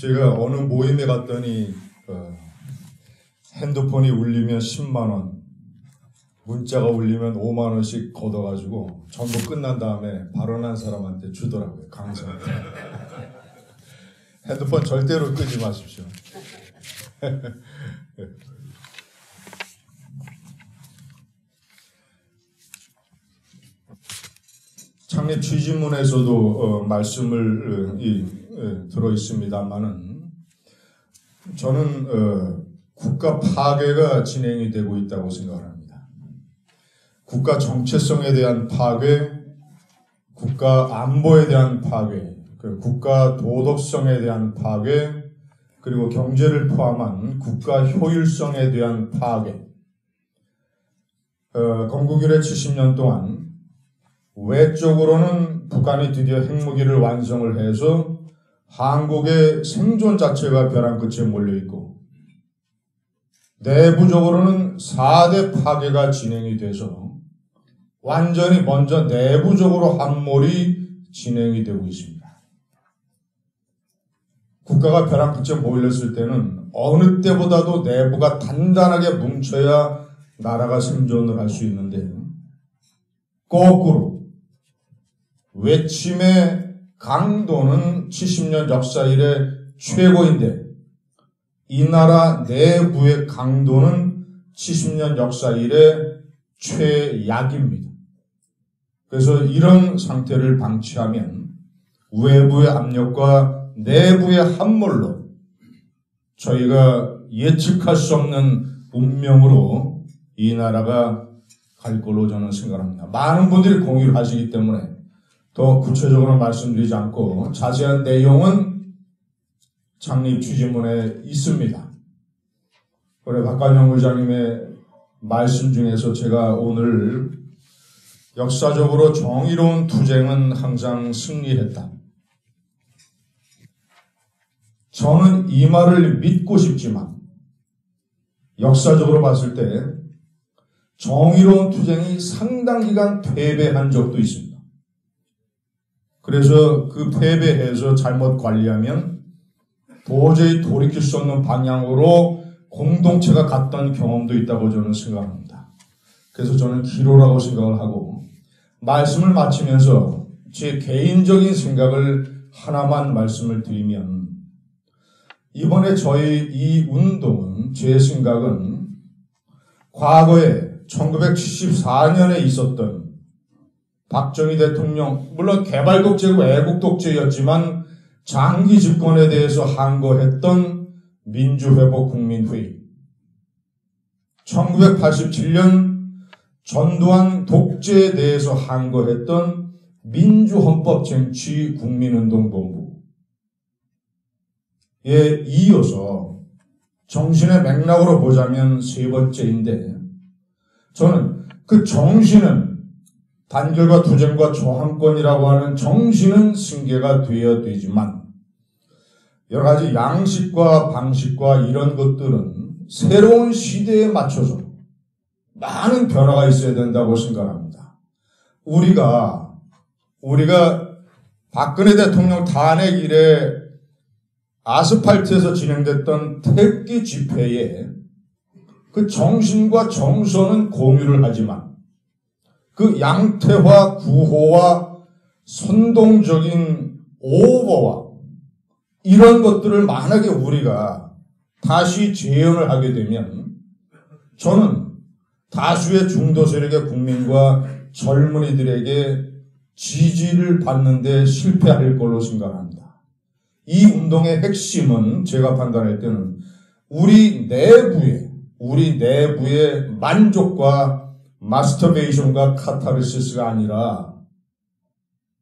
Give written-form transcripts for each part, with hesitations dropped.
제가 어느 모임에 갔더니 핸드폰이 울리면 10만 원, 문자가 울리면 5만 원씩 걷어가지고 전부 끝난 다음에 발언한 사람한테 주더라고요. 강사한테. 핸드폰 절대로 끄지 마십시오. 창립 취지문에서도 말씀을 들어 있습니다만은 저는 국가 파괴가 진행이 되고 있다고 생각합니다. 국가 정체성에 대한 파괴, 국가 안보에 대한 파괴, 국가 도덕성에 대한 파괴, 그리고 경제를 포함한 국가 효율성에 대한 파괴. 건국 이래 70년 동안 외적으로는 북한이 드디어 핵무기를 완성을 해서 한국의 생존 자체가 벼랑 끝에 몰려있고, 내부적으로는 4대 파괴가 진행이 돼서 완전히 먼저 내부적으로 함몰이 진행이 되고 있습니다. 국가가 벼랑 끝에 몰렸을 때는 어느 때보다도 내부가 단단하게 뭉쳐야 나라가 생존을 할 수 있는데, 거꾸로 외침의 강도는 70년 역사 이래 최고인데 이 나라 내부의 강도는 70년 역사 이래 최약입니다. 그래서 이런 상태를 방치하면 외부의 압력과 내부의 함몰로 저희가 예측할 수 없는 운명으로 이 나라가 갈 걸로 저는 생각합니다. 많은 분들이 공유를 하시기 때문에 더 구체적으로 말씀드리지 않고 자세한 내용은 창립 취지문에 있습니다. 우리 박관영 의장님의 말씀 중에서 제가 오늘 역사적으로 정의로운 투쟁은 항상 승리했다. 저는 이 말을 믿고 싶지만 역사적으로 봤을 때 정의로운 투쟁이 상당 기간 패배한 적도 있습니다. 그래서 그 패배해서 잘못 관리하면 도저히 돌이킬 수 없는 방향으로 공동체가 갔던 경험도 있다고 저는 생각합니다. 그래서 저는 기로라고 생각을 하고, 말씀을 마치면서 제 개인적인 생각을 하나만 말씀을 드리면, 이번에 저희 이 운동은, 제 생각은 과거에 1974년에 있었던 박정희 대통령, 물론 개발독재고 애국독재였지만 장기 집권에 대해서 항거했던 민주회복국민회의, 1987년 전두환 독재에 대해서 항거했던 민주헌법쟁취국민운동본부에 이어서 정신의 맥락으로 보자면 세 번째인데, 저는 그 정신은 단결과 투쟁과 저항권이라고 하는 정신은 승계가 되어야 되지만 여러 가지 양식과 방식과 이런 것들은 새로운 시대에 맞춰서 많은 변화가 있어야 된다고 생각합니다. 우리가 박근혜 대통령 탄핵 이래 아스팔트에서 진행됐던 태극기 집회에 그 정신과 정서는 공유를 하지만 그 양태화 구호와 선동적인 오버와 이런 것들을 만약에 우리가 다시 재현을 하게 되면 저는 다수의 중도 세력의 국민과 젊은이들에게 지지를 받는 데 실패할 걸로 생각합니다. 이 운동의 핵심은 제가 판단할 때는 우리 내부의 만족과 마스터베이션과 카타르시스가 아니라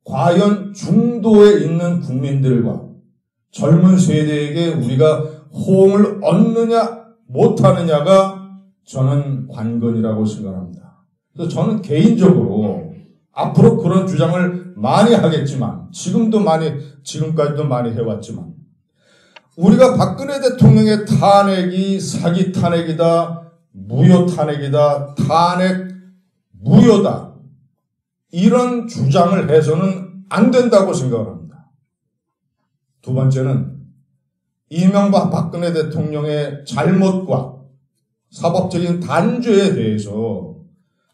과연 중도에 있는 국민들과 젊은 세대에게 우리가 호응을 얻느냐 못하느냐가 저는 관건이라고 생각합니다. 그래서 저는 개인적으로 앞으로 그런 주장을 많이 하겠지만 지금까지도 많이 해왔지만 우리가 박근혜 대통령의 탄핵이 사기 탄핵이다, 무효 탄핵이다, 탄핵 무효다, 이런 주장을 해서는 안 된다고 생각합니다. 두 번째는 이명박 박근혜 대통령의 잘못과 사법적인 단죄에 대해서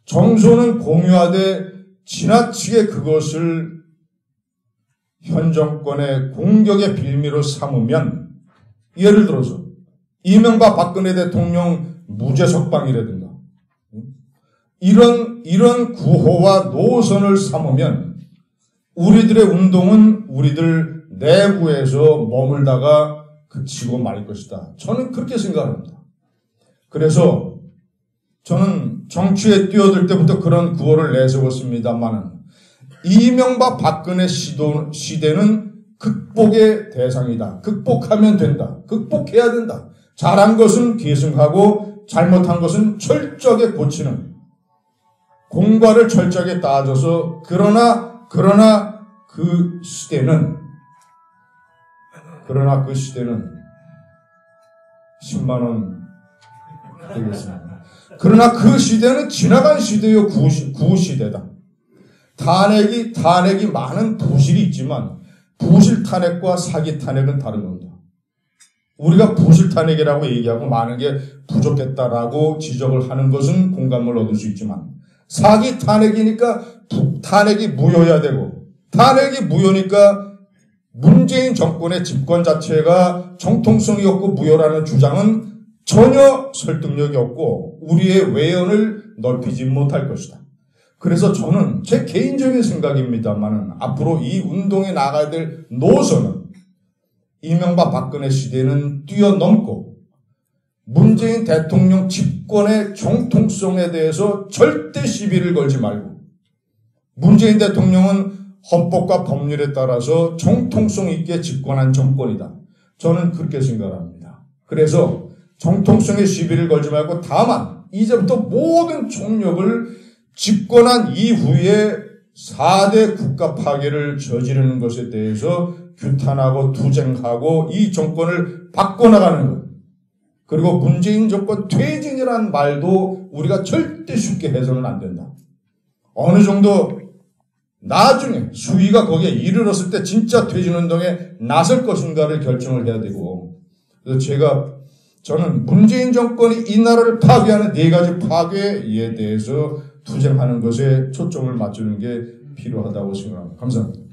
정서는 공유하되 지나치게 그것을 현 정권의 공격의 빌미로 삼으면, 예를 들어서 이명박 박근혜 대통령 무죄 석방이라든가 이런 구호와 노선을 삼으면 우리들의 운동은 우리들 내부에서 머물다가 그치고 말 것이다. 저는 그렇게 생각합니다. 그래서 저는 정치에 뛰어들 때부터 그런 구호를 내세웠습니다만은 이명박 박근혜 시대는 극복의 대상이다. 극복하면 된다. 극복해야 된다. 잘한 것은 계승하고 잘못한 것은 철저하게 고치는, 공과를 철저하게 따져서 그러나 그 시대는 10만 원 되겠습니다. 그러나 그 시대는 지나간 시대요. 구시대다. 탄핵이 많은 부실이 있지만 부실 탄핵과 사기 탄핵은 다른 겁니다. 우리가 부실 탄핵이라고 얘기하고 많은 게 부족했다라고 지적을 하는 것은 공감을 얻을 수 있지만, 사기 탄핵이니까 탄핵이 무효해야 되고, 탄핵이 무효니까 문재인 정권의 집권 자체가 정통성이 없고 무효라는 주장은 전혀 설득력이 없고 우리의 외연을 넓히지 못할 것이다. 그래서 저는 제 개인적인 생각입니다만은 앞으로 이 운동에 나가야 될 노선은 이명박 박근혜 시대는 뛰어넘고 문재인 대통령 집권의 정통성에 대해서 절대 시비를 걸지 말고, 문재인 대통령은 헌법과 법률에 따라서 정통성 있게 집권한 정권이다. 저는 그렇게 생각합니다. 그래서 정통성에 시비를 걸지 말고 다만 이제부터 모든 총력을 집권한 이후에 4대 국가 파괴를 저지르는 것에 대해서 규탄하고 투쟁하고 이 정권을 바꿔나가는 것. 그리고 문재인 정권 퇴진이라는 말도 우리가 절대 쉽게 해서는 안 된다. 어느 정도 나중에 수위가 거기에 이르렀을 때 진짜 퇴진운동에 나설 것인가를 결정을 해야 되고, 그래서 저는 문재인 정권이 이 나라를 파괴하는 4가지 파괴에 대해서 투쟁하는 것에 초점을 맞추는 게 필요하다고 생각합니다. 감사합니다.